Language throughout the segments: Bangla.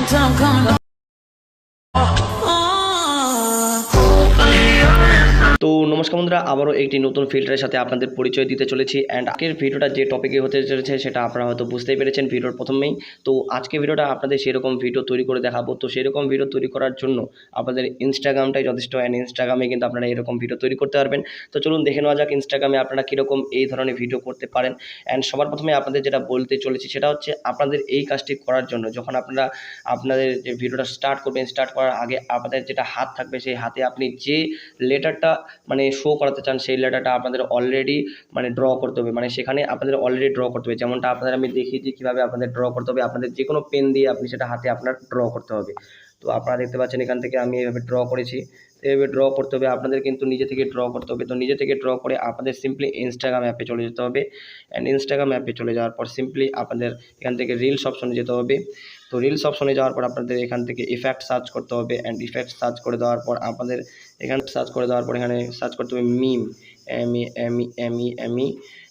long time coming. তো নমস্কার বন্ধুরা, আবারও একটি নতুন ফিল্টারের সাথে আপনাদের পরিচয় দিতে চলেছি। অ্যান্ড আজকের ভিডিওটা যে টপিকে হতে চলেছে সেটা আপনারা হয়তো বুঝতেই পেরেছেন ভিডিওর প্রথমেই। তো আজকে ভিডিওটা আপনাদের সেরকম ভিডিও তৈরি করে দেখাবো। তো সেরকম ভিডিও তৈরি করার জন্য আপনাদের ইনস্টাগ্রামটাই যথেষ্ট, অ্যান্ড ইনস্টাগ্রামে কিন্তু আপনারা এরকম ভিডিও তৈরি করতে পারবেন। তো চলুন দেখে নেওয়া যাক ইনস্টাগ্রামে আপনারা কীরকম এই ধরনের ভিডিও করতে পারেন। অ্যান্ড সবার প্রথমে আপনাদের যেটা বলতে চলেছি সেটা হচ্ছে, আপনাদের এই কাজটি করার জন্য যখন আপনারা আপনাদের যে ভিডিওটা স্টার্ট করবেন, স্টার্ট করার আগে আপনাদের যেটা হাত থাকবে, সেই হাতে আপনি যে লেটারটা মানে শো করাতে চান সেই লেটারটা আপনাদের অলরেডি মানে ড্র করতে হবে। মানে সেখানে আপনাদের অলরেডি ড্র করতে হবে, যেমনটা আপনাদের আমি দেখিয়েছি কীভাবে আপনাদের ড্র করতে হবে। আপনাদের যে কোনো পেন দিয়ে আপনি সেটা হাতে আপনার ড্র করতে হবে। তো আপনারা দেখতে পাচ্ছেন এখান থেকে আমি এভাবে ড্র করেছি। তো এভাবে ড্র করতে হবে, আপনাদের কিন্তু নিজে থেকে ড্র করতে হবে। তো নিজে থেকে ড্র করে আপনাদের সিম্পলি ইনস্টাগ্রাম অ্যাপে চলে যেতে হবে। অ্যান্ড ইনস্টাগ্রাম অ্যাপে চলে যাওয়ার পর সিম্পলি আপনাদের এখান থেকে রিলস অপশনে যেতে হবে। তো রিলস অপশনে যাওয়ার পর আপনাদের এখান থেকে ইফেক্ট সার্চ করতে হবে। অ্যান্ড ইফেক্ট সার্চ করে দেওয়ার পর আপনাদের এখানে সার্চ করে দেওয়ার পর এখানে সার্চ করতে হবে মিম, এম ই।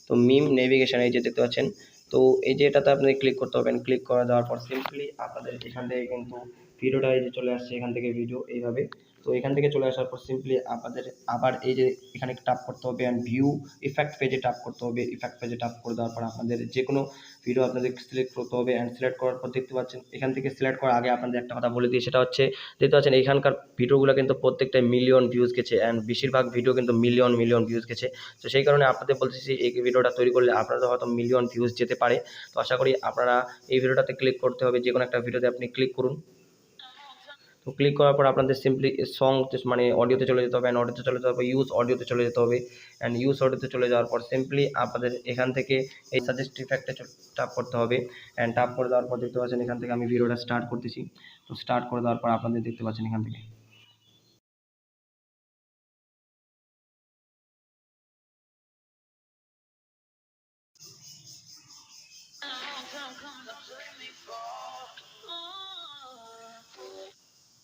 তো মিম নেভিগেশন এই যে দেখতে পাচ্ছেন। তো এই যে এটাতে আপনাদের ক্লিক করতে হবে। ক্লিক করে দেওয়ার পর সিম্পলি আপনাদের এখান থেকে কিন্তু ভিডিওটা এই যে চলে আসছে, এখান থেকে ভিডিও এইভাবে। তো এখান থেকে চলে আসার পর সিম্পলি আপনাদের আবার এই যে এখানে টাপ করতে হবে অ্যান্ড ভিউ ইফেক্ট পেজে টাপ করতে হবে। ইফেক্ট পেজে টাপ করে দেওয়ার পর আপনাদের যে কোনো ভিডিও আপনাদের সিলেক্ট করতে হবে। অ্যান্ড সিলেক্ট করার পর দেখতে পাচ্ছেন এখান থেকে সিলেক্ট করার আগে আপনাদের একটা কথা বলে দিই, সেটা হচ্ছে দেখতে পাচ্ছেন এখানকার ভিডিওগুলো কিন্তু প্রত্যেকটা মিলিয়ন ভিউজ গেছে। অ্যান্ড বেশিরভাগ ভিডিও কিন্তু মিলিয়ন ভিউজ গেছে। তো সেই কারণে আপনাদের বলতেছি এই ভিডিওটা তৈরি করলে আপনাদের হয়তো মিলিয়ন ভিউজ যেতে পারে। তো আশা করি আপনারা এই ভিডিওটাতে ক্লিক করতে হবে, যে কোনো একটা ভিডিওতে আপনি ক্লিক করুন। তো ক্লিক করার পর আপনাদের সিম্পলি সং মানে অডিওতে চলে যেতে হবে। অ্যান্ড অডিওতে চলে যাওয়ার পর ইউজ অডিওতে চলে যেতে হবে। অ্যান্ড ইউজ অডিওতে চলে যাওয়ার পর সিম্পলি আপনাদের এখান থেকে এই সাজেস্ট ইফেক্টে টাপ করতে হবে। অ্যান্ড টাপ করে দেওয়ার পর দেখতে পাচ্ছেন এখান থেকে আমি ভিডিওটা স্টার্ট করতেছি। তো স্টার্ট করে দেওয়ার পর আপনাদের দেখতে পাচ্ছেন এখান থেকে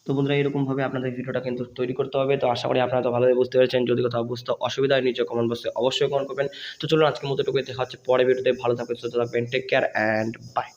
তো বন্ধুরা এরকমভাবে আপনাদের ভিডিওটা কিন্তু তৈরি করতে হবে। তো আশা করি আপনারা তো ভালোভাবে বুঝতে পেরেছেন। যদি কোথাও বুঝতে অসুবিধা হয় নিচে কমেন্ট বক্সে অবশ্যই কমেন্ট করবেন। তো চলুন আজকের মতো টুকু দেখা হচ্ছে পরে ভিডিওতে। ভালো থাকবেন, সুস্থ থাকবেন, টেক কেয়ার অ্যান্ড বাই।